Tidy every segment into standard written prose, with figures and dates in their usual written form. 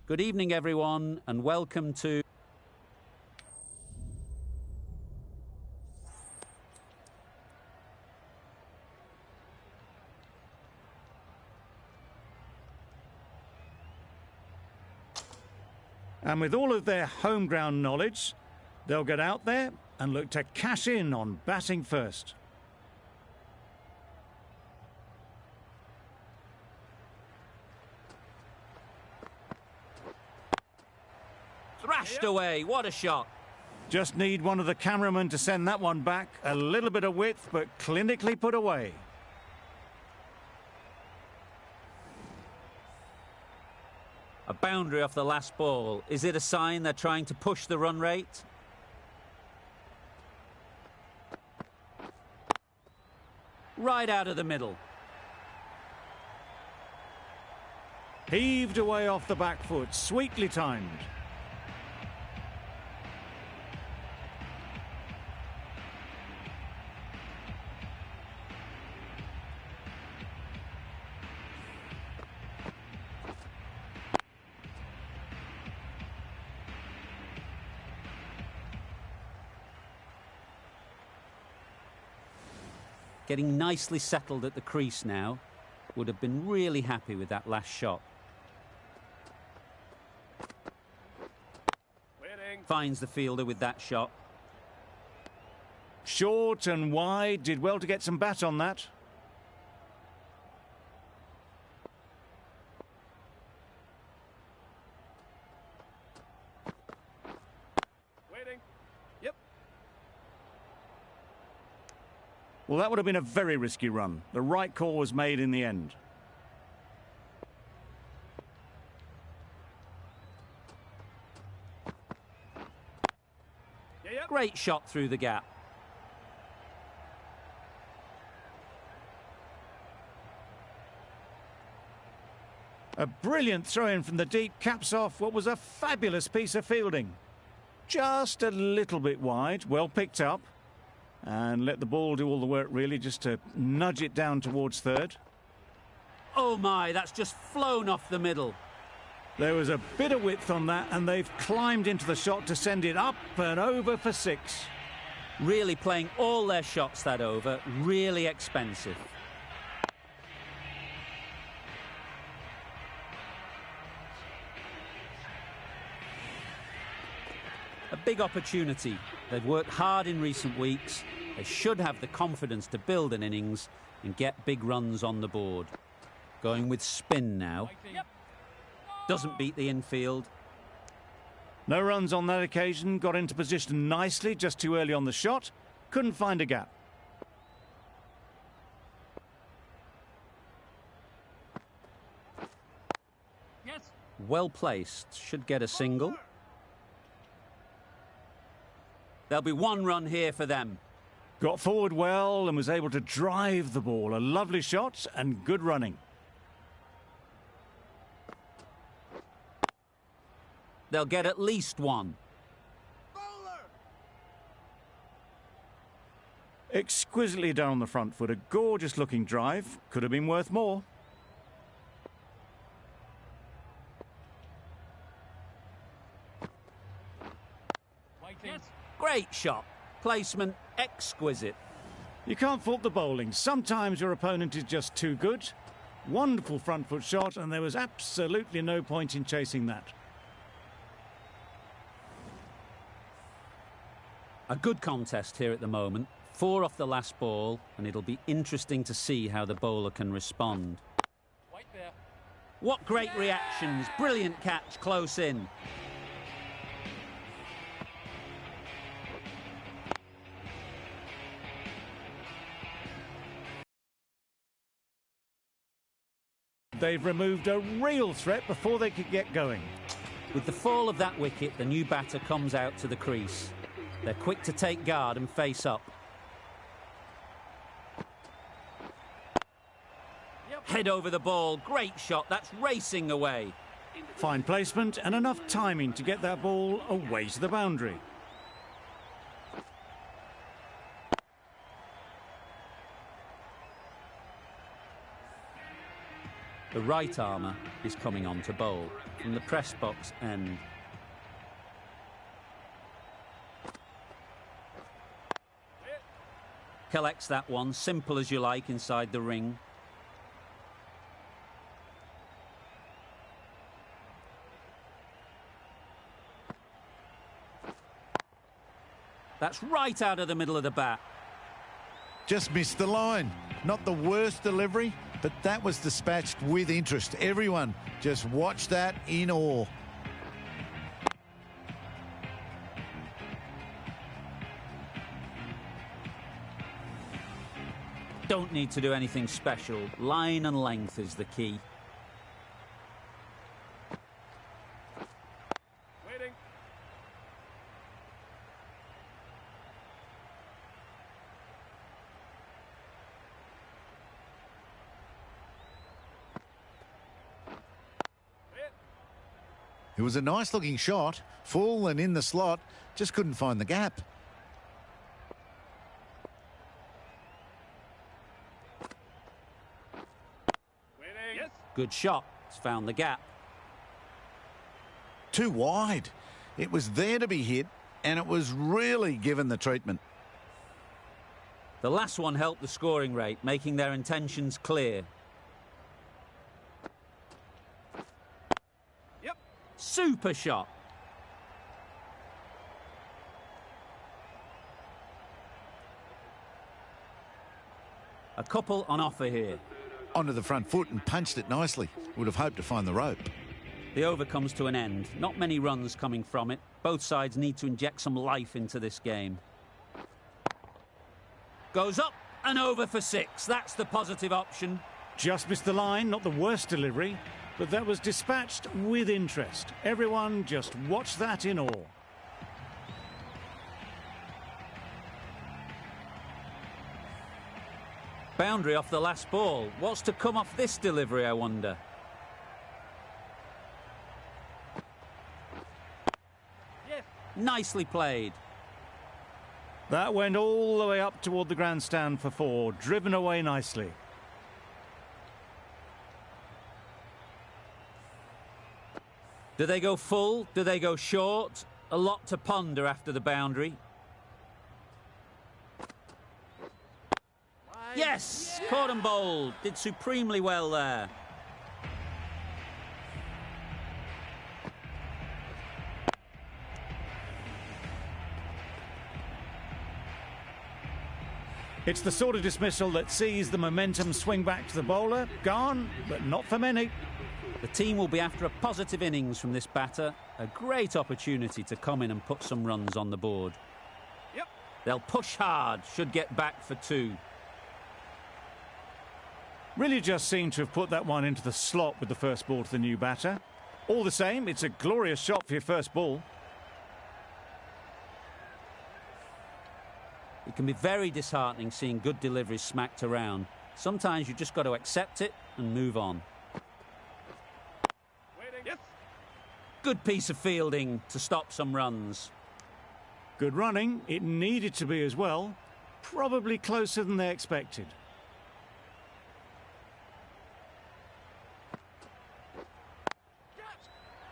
Good evening, everyone, and welcome to... And with all of their home ground knowledge, they'll get out there and look to cash in on batting first. Thrashed away, what a shot. Just need one of the cameramen to send that one back. A little bit of width, but clinically put away. A boundary off the last ball. Is it a sign they're trying to push the run rate? Right out of the middle. Heaved away off the back foot, sweetly timed. Getting nicely settled at the crease now. Would have been really happy with that last shot. Winning. Finds the fielder with that shot. Short and wide, did well to get some bat on that. Waiting. Yep. Well, that would have been a very risky run. The right call was made in the end. Yep. Great shot through the gap. A brilliant throw-in from the deep caps off what was a fabulous piece of fielding. Just a little bit wide, well picked up. And let the ball do all the work, really, just to nudge it down towards third. Oh my, that's just flown off the middle. There was a bit of width on that, and they've climbed into the shot to send it up and over for 6. Really playing all their shots that over, really expensive. A big opportunity. They've worked hard in recent weeks. They should have the confidence to build an innings and get big runs on the board. Going with spin now. Yep. Doesn't beat the infield. No runs on that occasion, got into position nicely, just too early on the shot. Couldn't find a gap. Yes. Well placed. Should get a single. There'll be one run here for them. Got forward well and was able to drive the ball. A lovely shot and good running. They'll get at least one. Bowler. Exquisitely down the front foot. A gorgeous looking drive. Could have been worth more. Yes. Great shot. Placement exquisite. You can't fault the bowling. Sometimes your opponent is just too good. Wonderful front foot shot, and there was absolutely no point in chasing that. A good contest here at the moment. 4 off the last ball, and it'll be interesting to see how the bowler can respond. Right there. What great reactions. Brilliant catch close in. They've removed a real threat before they could get going. With the fall of that wicket, the new batter comes out to the crease. They're quick to take guard and face up. Yep. Head over the ball. Great shot. That's racing away. Fine placement and enough timing to get that ball away to the boundary. The right armour is coming on to bowl from the press box end. Collects that one, simple as you like, inside the ring. That's right out of the middle of the bat. Just missed the line. Not the worst delivery, but that was dispatched with interest. Everyone just watched that in awe. Don't need to do anything special. Line and length is the key. Waiting. It was a nice looking shot, full and in the slot, just couldn't find the gap. Yes. Good shot. It's found the gap. Too wide. It was there to be hit, and it was really given the treatment. The last one helped the scoring rate, making their intentions clear. Yep. Super shot. A couple on offer here. Onto the front foot and punched it nicely. Would have hoped to find the rope. The over comes to an end. Not many runs coming from it. Both sides need to inject some life into this game. Goes up and over for 6. That's the positive option. Just missed the line, not the worst delivery, but that was dispatched with interest. Everyone just watched that in awe. Boundary off the last ball. What's to come off this delivery, I wonder? Yes. Nicely played. That went all the way up toward the grandstand for 4, driven away nicely. Do they go full? Do they go short? A lot to ponder after the boundary. Yes! Caught and bowled. Did supremely well there. It's the sort of dismissal that sees the momentum swing back to the bowler. Gone, but not for many. The team will be after a positive innings from this batter. A great opportunity to come in and put some runs on the board. Yep. They'll push hard, should get back for 2. Really just seemed to have put that one into the slot with the first ball to the new batter. All the same, it's a glorious shot for your first ball. It can be very disheartening seeing good deliveries smacked around. Sometimes you just got to accept it and move on. Waiting. Yes. Good piece of fielding to stop some runs. Good running. It needed to be as well. Probably closer than they expected.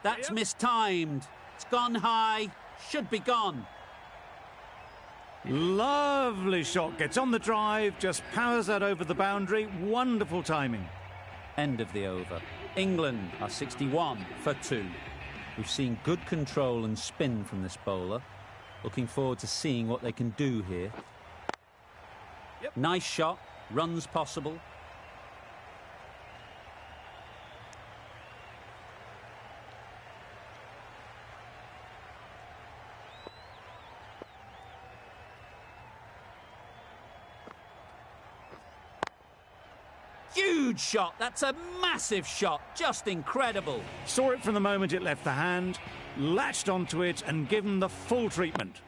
That's mistimed. It's gone high. Should be gone. Lovely shot. Gets on the drive. Just powers that over the boundary. Wonderful timing. End of the over. England are 61 for 2. We've seen good control and spin from this bowler. Looking forward to seeing what they can do here. Yep. Nice shot. Runs possible. Huge shot. That's a massive shot. Just incredible. Saw it from the moment it left the hand, latched onto it and given the full treatment.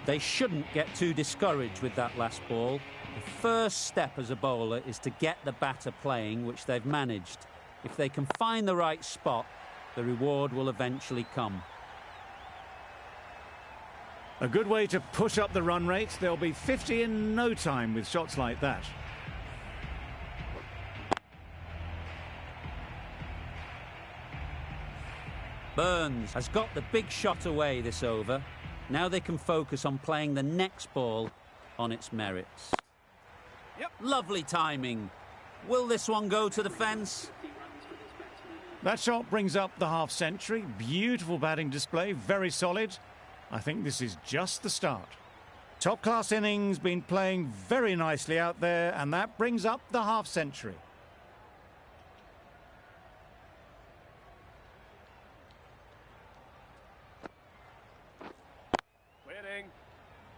They shouldn't get too discouraged with that last ball. The first step as a bowler is to get the batter playing, which they've managed. If they can find the right spot, the reward will eventually come. A good way to push up the run rate. They'll be 50 in no time with shots like that. Burns has got the big shot away this over. Now they can focus on playing the next ball on its merits. Yep. Lovely timing. Will this one go to the fence? That shot brings up the half-century. Beautiful batting display, very solid. I think this is just the start. Top-class innings, been playing very nicely out there, and that brings up the half-century.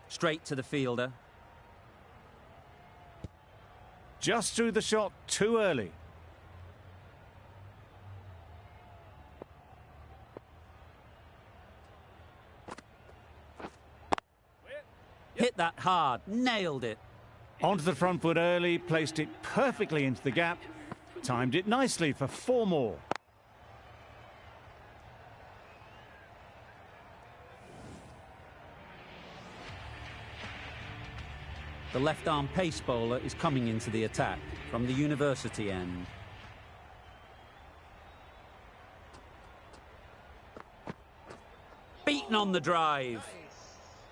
Straight to the fielder. Just threw the shot too early. Hit that hard, nailed it. Onto the front foot early, placed it perfectly into the gap. Timed it nicely for 4 more. The left-arm pace bowler is coming into the attack from the university end. Beaten on the drive.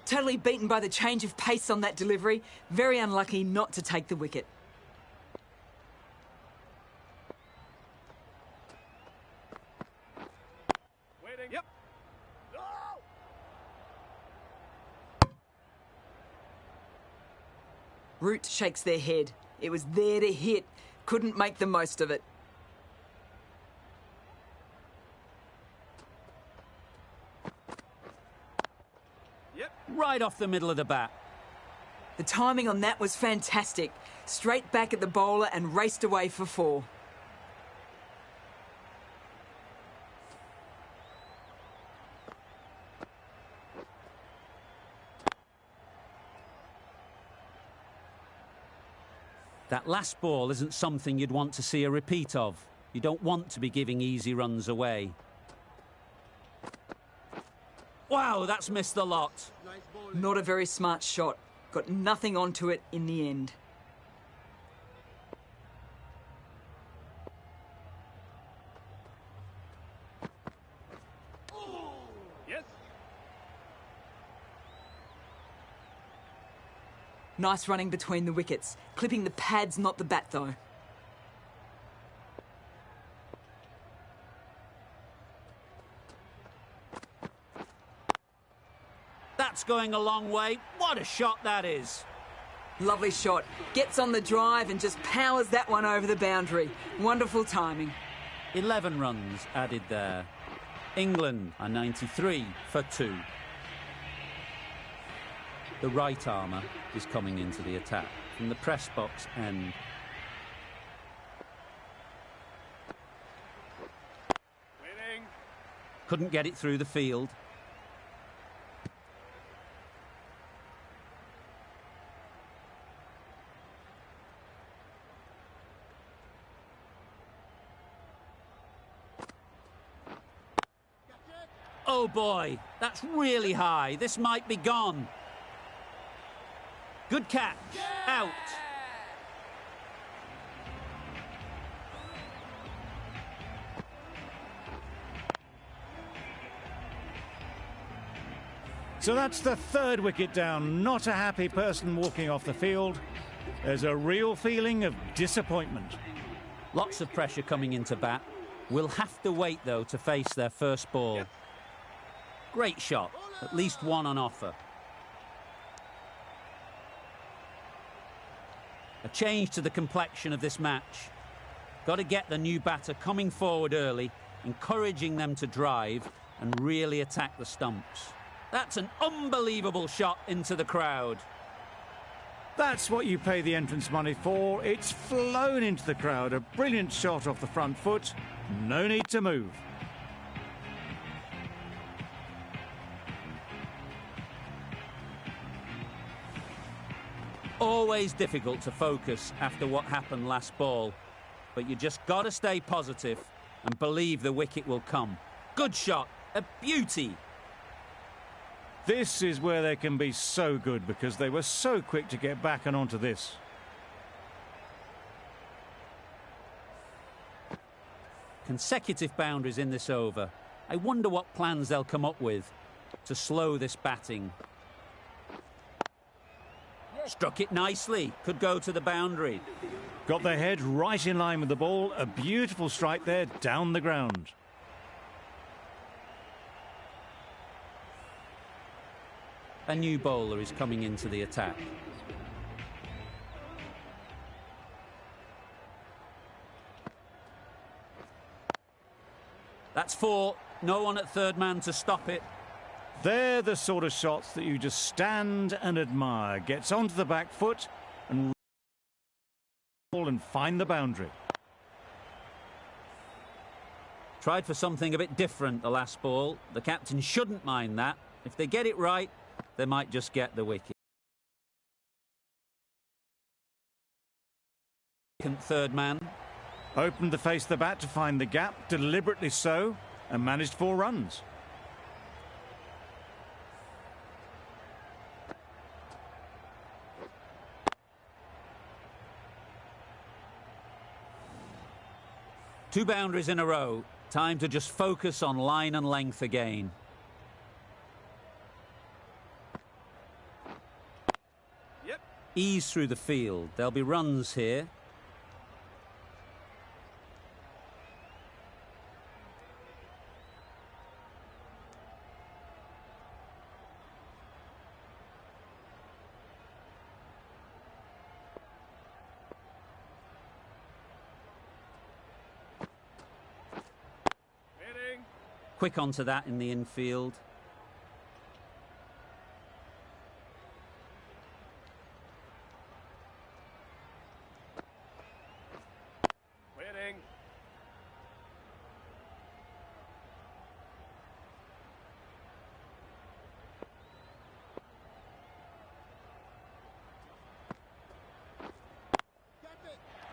Totally beaten by the change of pace on that delivery. Very unlucky not to take the wicket. Waiting. Yep. Root shakes their head. It was there to hit. Couldn't make the most of it. Yep. Right off the middle of the bat. The timing on that was fantastic. Straight back at the bowler and raced away for 4. That last ball isn't something you'd want to see a repeat of. You don't want to be giving easy runs away. Wow, that's missed the lot. Not a very smart shot. Got nothing onto it in the end. Yes. Nice running between the wickets. Clipping the pads, not the bat, though. That's going a long way. What a shot that is. Lovely shot. Gets on the drive and just powers that one over the boundary. Wonderful timing. 11 runs added there. England are 93 for 2. The right armour is coming into the attack from the press box end. Waiting. Couldn't get it through the field. Oh boy, that's really high. This might be gone. Good catch. Out. So that's the 3rd wicket down. Not a happy person walking off the field. There's a real feeling of disappointment. Lots of pressure coming into bat. We'll have to wait, though, to face their first ball. Yep. Great shot. At least one on offer. A change to the complexion of this match. Got to get the new batter coming forward early, encouraging them to drive and really attack the stumps. That's an unbelievable shot into the crowd. That's what you pay the entrance money for. It's flown into the crowd. A brilliant shot off the front foot. No need to move. Always difficult to focus after what happened last ball, but you just got to stay positive and believe the wicket will come. Good shot, a beauty. This is where they can be so good because they were so quick to get back and onto this. Consecutive boundaries in this over. I wonder what plans they'll come up with to slow this batting. Struck it nicely. Could go to the boundary. Got their head right in line with the ball. A beautiful strike there down the ground. A new bowler is coming into the attack. That's 4. No one at third man to stop it. They're the sort of shots that you just stand and admire. Gets onto the back foot and find the boundary. Tried for something a bit different the last ball. The captain shouldn't mind that. If they get it right, they might just get the wicket. Third man. Opened the face of the bat to find the gap, deliberately so, and managed 4 runs. Two boundaries in a row. Time to just focus on line and length again. Yep. Ease through the field. There'll be runs here. Quick onto that in the infield. Waiting.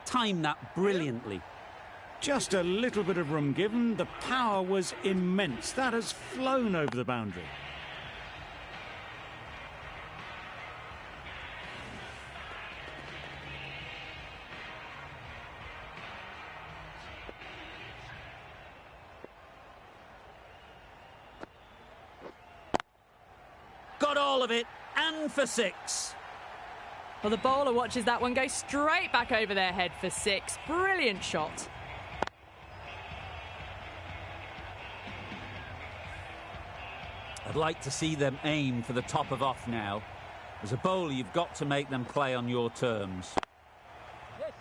Timed that brilliantly. Just a little bit of room given. The power was immense. That has flown over the boundary. Got all of it, and for 6. Well, the bowler watches that one go straight back over their head for 6. Brilliant shot. I'd like to see them aim for the top of off now. As a bowler, you've got to make them play on your terms. Yes.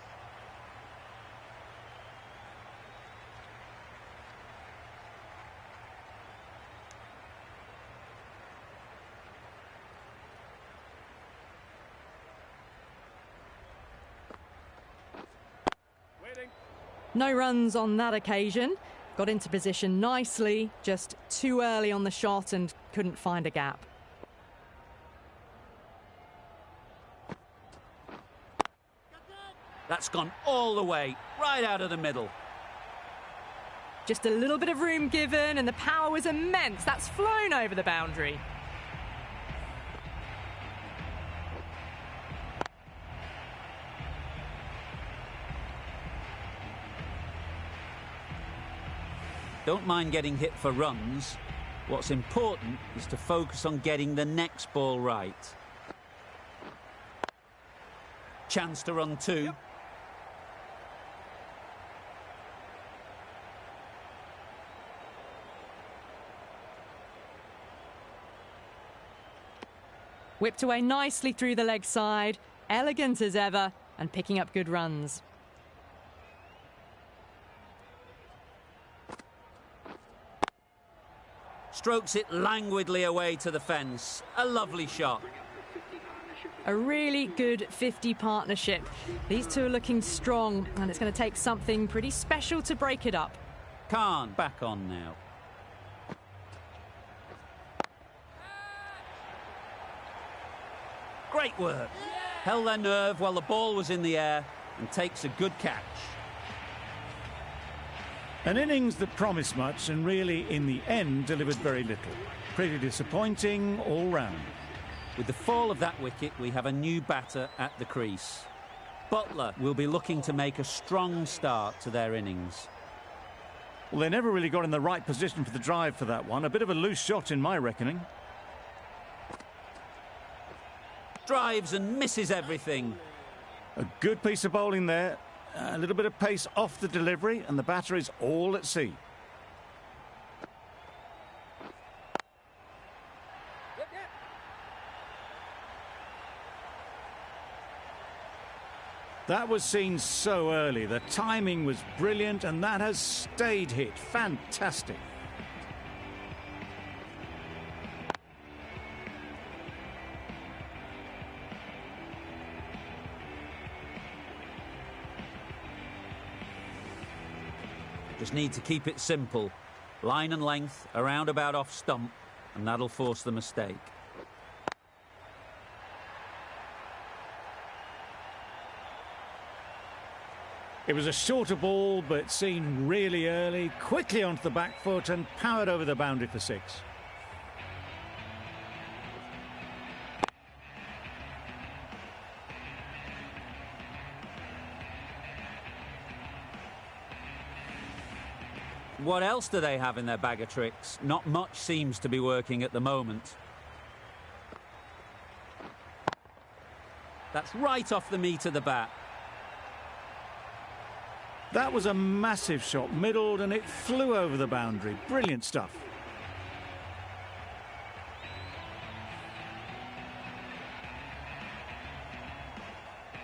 Waiting. No runs on that occasion. Got into position nicely, just too early on the shot and couldn't find a gap. That's gone all the way, right out of the middle. Just a little bit of room given and the power was immense. That's flown over the boundary. Don't mind getting hit for runs. What's important is to focus on getting the next ball right. Chance to run 2. Yep. Whipped away nicely through the leg side, elegant as ever, and picking up good runs. Strokes it languidly away to the fence. A lovely shot. A really good 50 partnership. These two are looking strong, and it's going to take something pretty special to break it up. Khan back on now. Great work. Held their nerve while the ball was in the air and takes a good catch. An innings that promised much and really, in the end, delivered very little. Pretty disappointing all round. With the fall of that wicket, we have a new batter at the crease. Butler will be looking to make a strong start to their innings. Well, they never really got in the right position for the drive for that one. A bit of a loose shot in my reckoning. Drives and misses everything. A good piece of bowling there. A little bit of pace off the delivery, and the batter is all at sea. That was seen so early. The timing was brilliant, and that has stayed hit. Fantastic. Just need to keep it simple. Line and length, around about off stump, and that'll force the mistake. It was a shorter ball, but seen really early, quickly onto the back foot and powered over the boundary for 6. What else do they have in their bag of tricks? Not much seems to be working at the moment. That's right off the meat of the bat. That was a massive shot, middled, and it flew over the boundary. Brilliant stuff.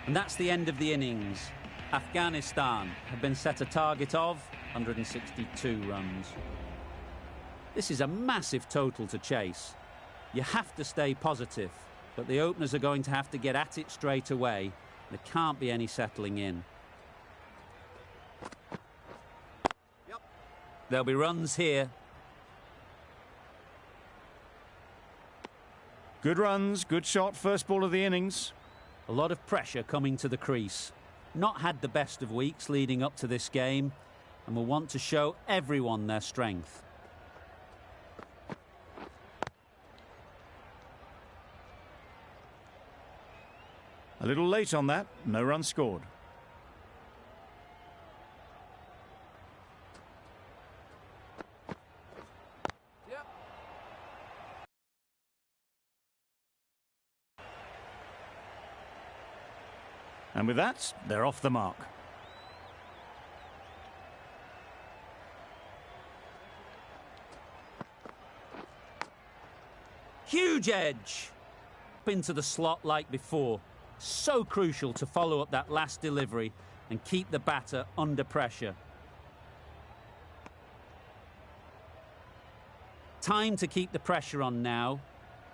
And that's the end of the innings. Afghanistan have been set a target of 162 runs. This is a massive total to chase. You have to stay positive, but the openers are going to have to get at it straight away. There can't be any settling in. There'll be runs here. Good runs, good shot, first ball of the innings. A lot of pressure coming to the crease. Not had the best of weeks leading up to this game, and will want to show everyone their strength. A little late on that, no run scored. And with that, they're off the mark. Huge edge. Up into the slot like before. So crucial to follow up that last delivery and keep the batter under pressure. Time to keep the pressure on now.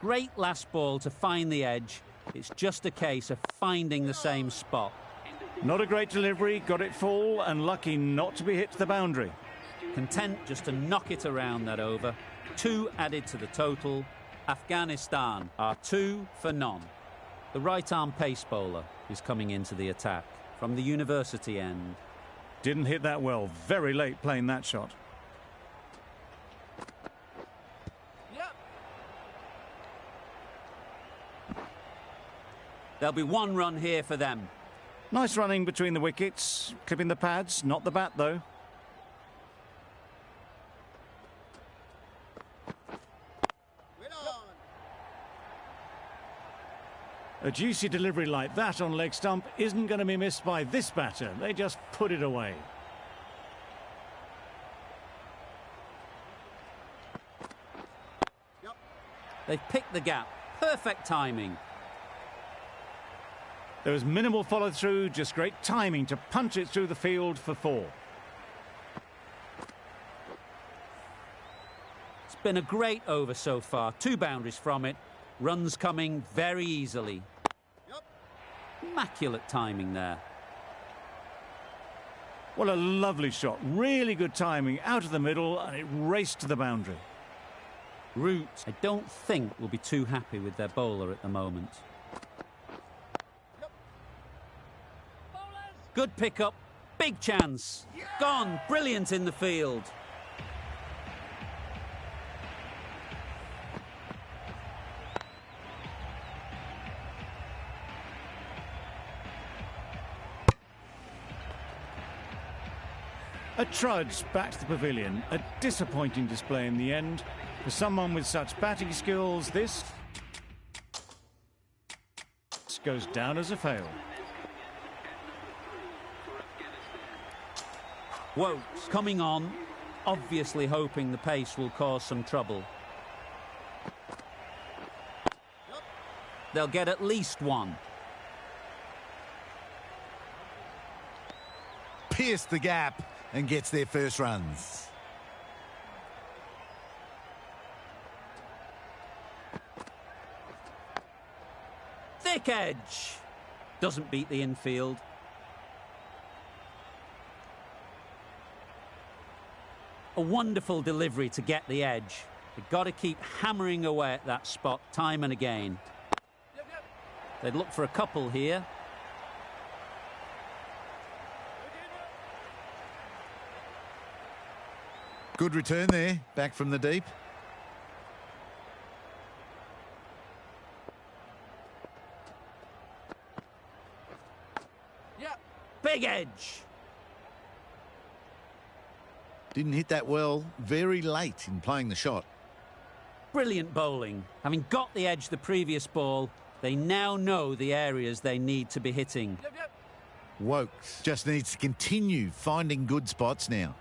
Great last ball to find the edge. It's just a case of finding the same spot. Not a great delivery, got it full and lucky not to be hit to the boundary. Content just to knock it around that over. 2 added to the total. Afghanistan are 2 for none. The right-arm pace bowler is coming into the attack from the university end. Didn't hit that well, very late playing that shot. There'll be 1 run here for them. Nice running between the wickets, clipping the pads, not the bat though. A juicy delivery like that on leg stump isn't going to be missed by this batter. They just put it away. They've picked the gap. Perfect timing. There was minimal follow-through, just great timing to punch it through the field for 4. It's been a great over so far. 2 boundaries from it. Runs coming very easily. Immaculate timing there. What a lovely shot. Really good timing out of the middle, and it raced to the boundary. Root, I don't think, will be too happy with their bowler at the moment. Good pick-up. Big chance. Gone. Brilliant in the field. A trudge back to the pavilion. A disappointing display in the end. For someone with such batting skills, this goes down as a fail. Wokes coming on, obviously hoping the pace will cause some trouble. They'll get at least one. Pierced the gap and gets their first runs. Thick edge. Doesn't beat the infield. A wonderful delivery to get the edge. They've got to keep hammering away at that spot time and again. They'd look for a couple here. Good return there, back from the deep. Big edge. Didn't hit that well, very late in playing the shot. Brilliant bowling. Having got the edge the previous ball, they now know the areas they need to be hitting. Wokes just needs to continue finding good spots now.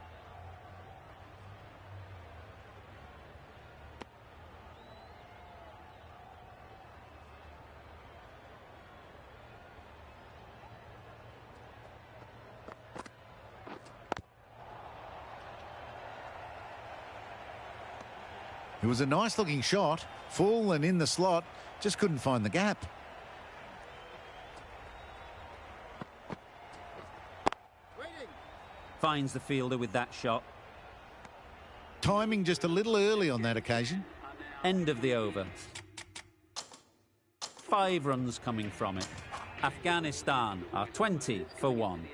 It was a nice looking shot, full and in the slot, just couldn't find the gap. Finds the fielder with that shot. Timing just a little early on that occasion. End of the over. 5 runs coming from it. Afghanistan are 20 for 1.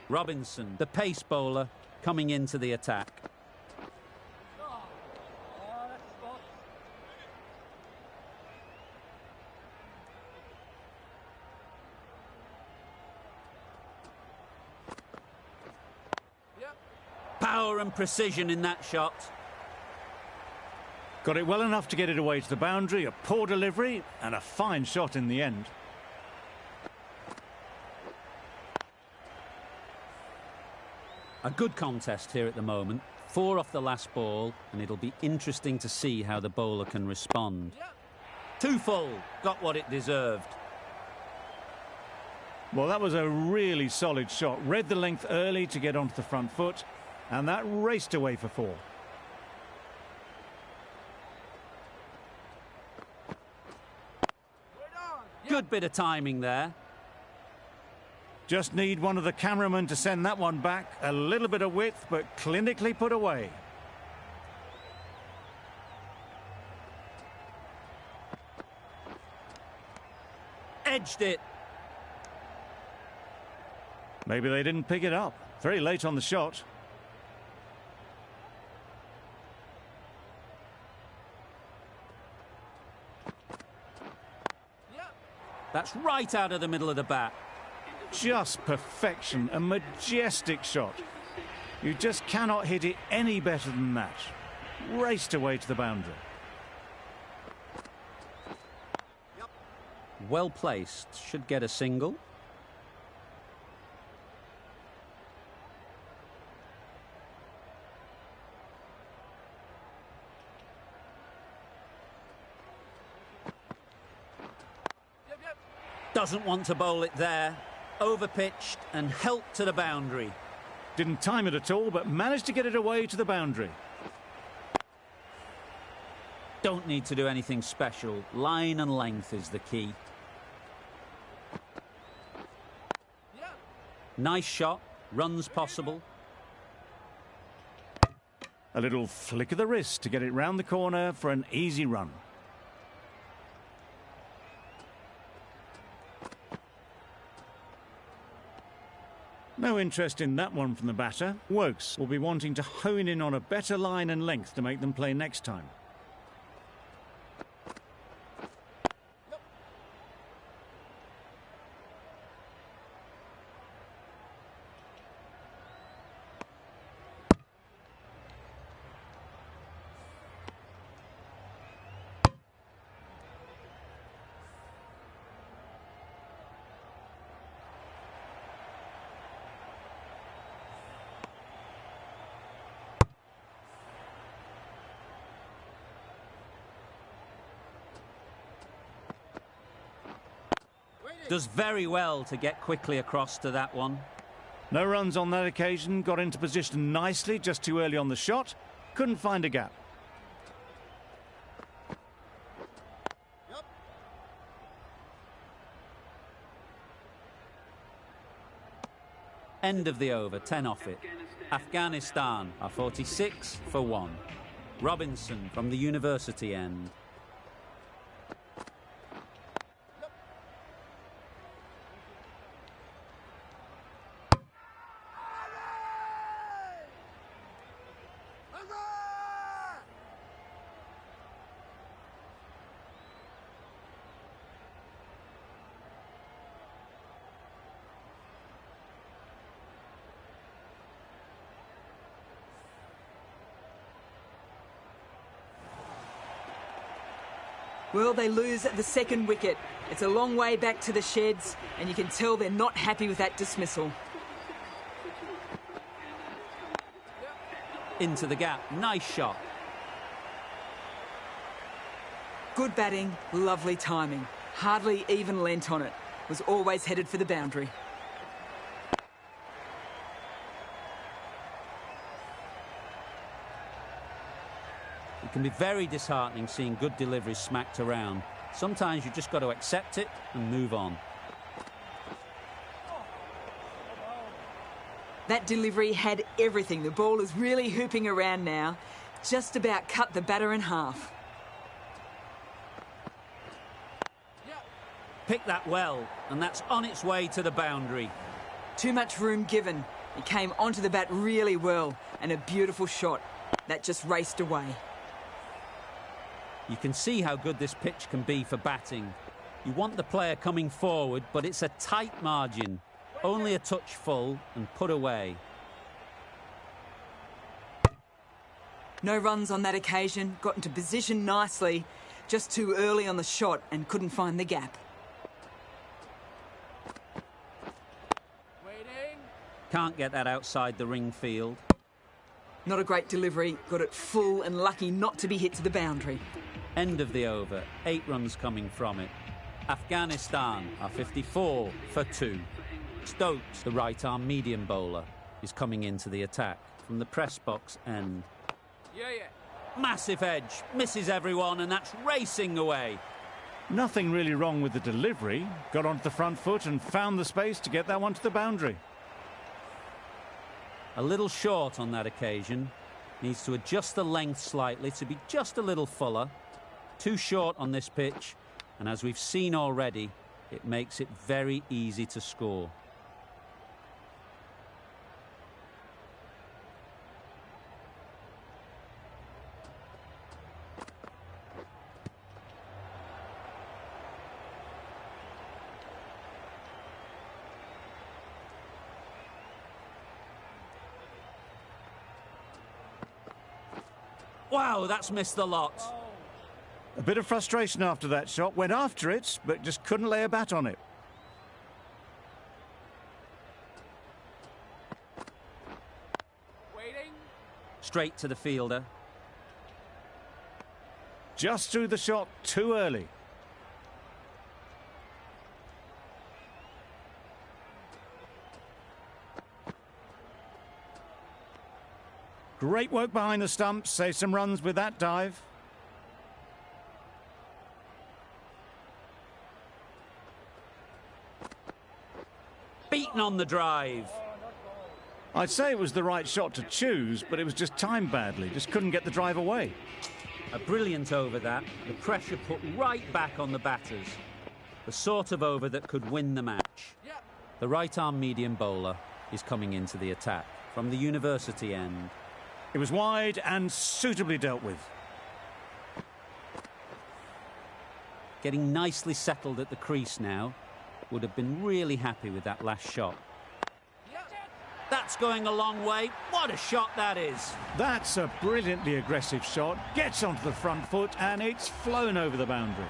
Robinson, the pace bowler, coming into the attack. Power and precision in that shot. Got it well enough to get it away to the boundary. A poor delivery and a fine shot in the end. A good contest here at the moment. 4 off the last ball, and it'll be interesting to see how the bowler can respond. 2 full. Got what it deserved. Well, that was a really solid shot. Read the length early to get onto the front foot, and that raced away for 4. Good bit of timing there. Just need one of the cameramen to send that one back. A little bit of width, but clinically put away. Edged it. Maybe they didn't pick it up. Very late on the shot. That's right out of the middle of the bat. Just perfection. A majestic shot. You just cannot hit it any better than that. Raced away to the boundary. Well placed. Should get a single. Doesn't want to bowl it there. Overpitched and helped to the boundary. Didn't time it at all, but managed to get it away to the boundary. Don't need to do anything special. Line and length is the key. Nice shot. Runs possible. A little flick of the wrist to get it round the corner for an easy run. No interest in that one from the batter. Wokes will be wanting to hone in on a better line and length to make them play next time. Does very well to get quickly across to that one. No runs on that occasion, got into position nicely, just too early on the shot. Couldn't find a gap. End of the over, 10 off it. Afghanistan are 46 for 1. Robinson from the university end. Well, they lose at the second wicket. It's a long way back to the sheds, and you can tell they're not happy with that dismissal. Into the gap, nice shot. Good batting, lovely timing. Hardly even lent on it. Was always headed for the boundary. It can be very disheartening seeing good deliveries smacked around. Sometimes you've just got to accept it and move on. That delivery had everything. The ball is really hooping around now. Just about cut the batter in half. Picked that well, and that's on its way to the boundary. Too much room given. He came onto the bat really well, and a beautiful shot. That just raced away. You can see how good this pitch can be for batting. You want the player coming forward, but it's a tight margin. Only a touch full and put away. No runs on that occasion. Got into position nicely. Just too early on the shot and couldn't find the gap. Waiting. Can't get that outside the ring field. Not a great delivery. Got it full and lucky not to be hit to the boundary. End of the over, 8 runs coming from it. Afghanistan are 54 for 2. Stokes, the right-arm medium bowler, is coming into the attack from the press box end. Yeah. Massive edge, misses everyone, and that's racing away. Nothing really wrong with the delivery. Got onto the front foot and found the space to get that one to the boundary. A little short on that occasion. Needs to adjust the length slightly to be just a little fuller. Too short on this pitch, and as we've seen already, it makes it very easy to score. Wow, that's missed the lot. A bit of frustration after that shot. Went after it, but just couldn't lay a bat on it. Waiting. Straight to the fielder. Just threw the shot too early. Great work behind the stumps. Save some runs with that dive. Beaten on the drive. I'd say it was the right shot to choose, but it was just timed badly. Just couldn't get the drive away. A brilliant over that. The pressure put right back on the batters. The sort of over that could win the match. The right-arm medium bowler is coming into the attack from the university end. It was wide and suitably dealt with. Getting nicely settled at the crease now. Would have been really happy with that last shot. That's going a long way. What a shot that is. That's a brilliantly aggressive shot. Gets onto the front foot and it's flown over the boundary.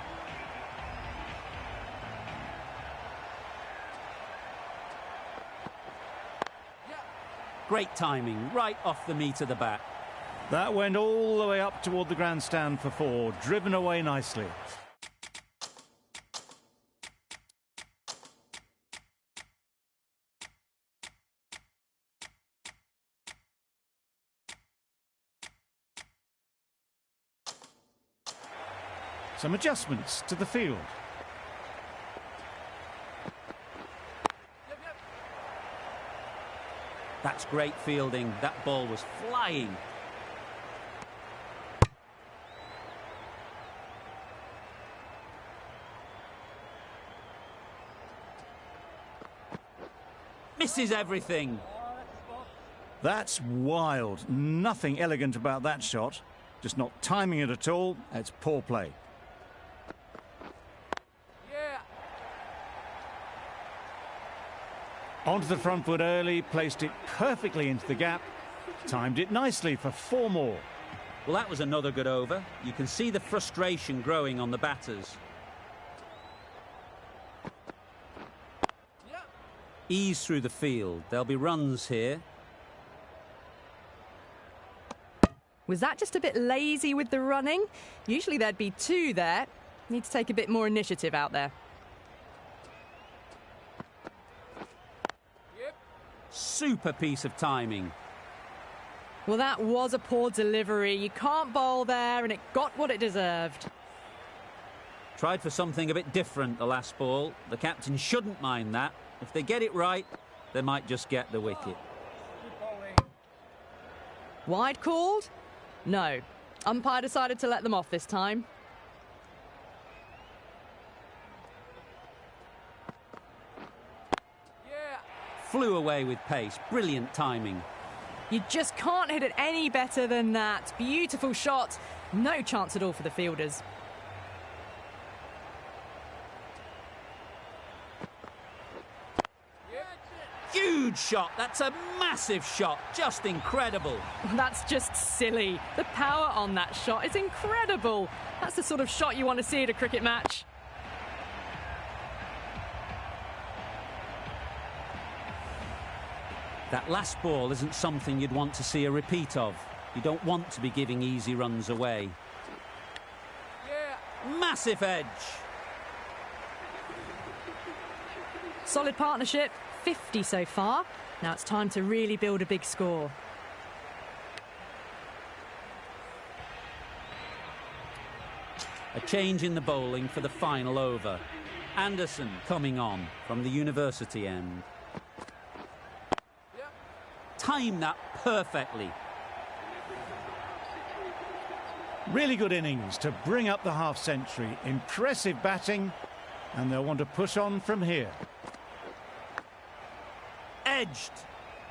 Great timing, right off the meat of the bat. That went all the way up toward the grandstand for 4, driven away nicely. Some adjustments to the field. That's great fielding. That ball was flying. Misses everything. That's wild. Nothing elegant about that shot. Just not timing it at all. It's poor play. Onto the front foot early, placed it perfectly into the gap, timed it nicely for 4 more. Well, that was another good over. You can see the frustration growing on the batters. Ease through the field. There'll be runs here. Was that just a bit lazy with the running? Usually there'd be 2 there. Need to take a bit more initiative out there. Super piece of timing. Well, that was a poor delivery. You can't bowl there, and it got what it deserved. Tried for something a bit different the last ball. The captain shouldn't mind that. If they get it right, they might just get the wicket. Wide called? No. Umpire decided to let them off this time. Flew away with pace. Brilliant timing. You just can't hit it any better than that. Beautiful shot. No chance at all for the fielders. Huge shot. That's a massive shot. Just incredible. That's just silly. The power on that shot is incredible. That's the sort of shot you want to see at a cricket match. That last ball isn't something you'd want to see a repeat of. You don't want to be giving easy runs away. Massive edge. Solid partnership, 50 so far. Now it's time to really build a big score. A change in the bowling for the final over. Anderson coming on from the university end. Timed that perfectly. Really good innings to bring up the half-century. Impressive batting, and they'll want to push on from here. Edged.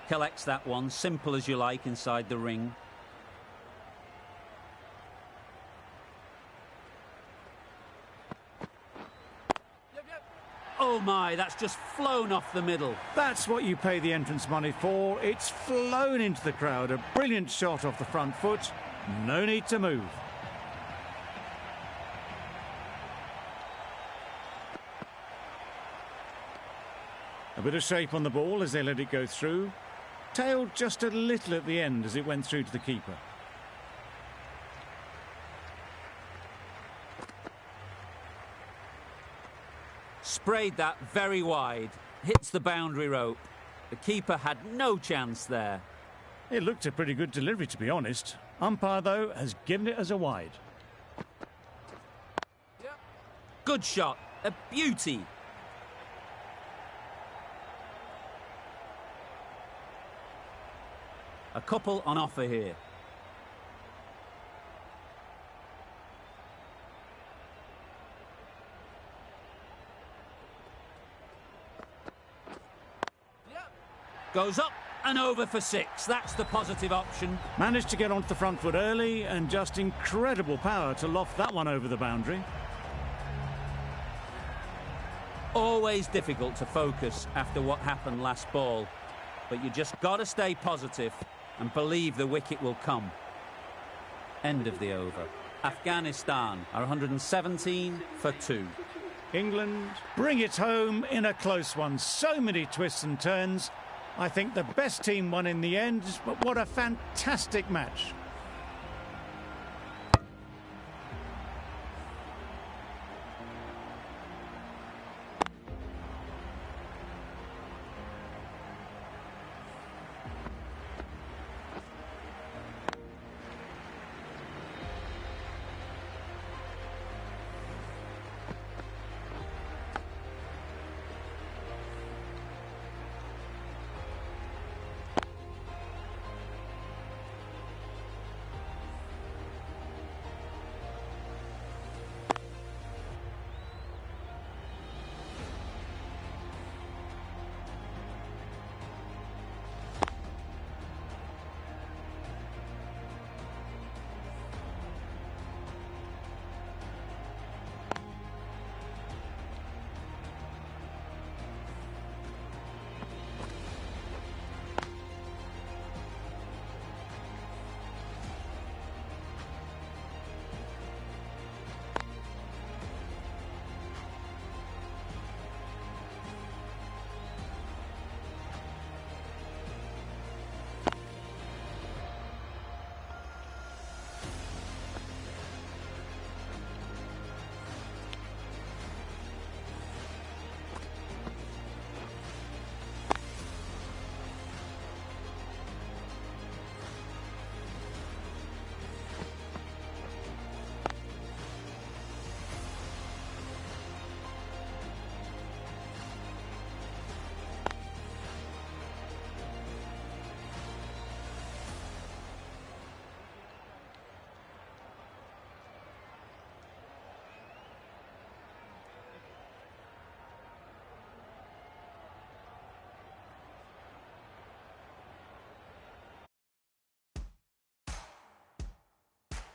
Collects that one, simple as you like, inside the ring. Oh my, that's just flown off the middle. That's what you pay the entrance money for. It's flown into the crowd. A brilliant shot off the front foot. No need to move. A bit of shape on the ball as they let it go through. Tailed just a little at the end as it went through to the keeper. Sprayed that very wide. Hits the boundary rope. The keeper had no chance there. It looked a pretty good delivery, to be honest. Umpire, though, has given it as a wide. Good shot. A beauty. A couple on offer here. Goes up and over for 6. That's the positive option. Managed to get onto the front foot early and just incredible power to loft that one over the boundary. Always difficult to focus after what happened last ball. But you just got to stay positive and believe the wicket will come. End of the over. Afghanistan are 117 for 2. England bring it home in a close one. So many twists and turns. I think the best team won in the end, but what a fantastic match.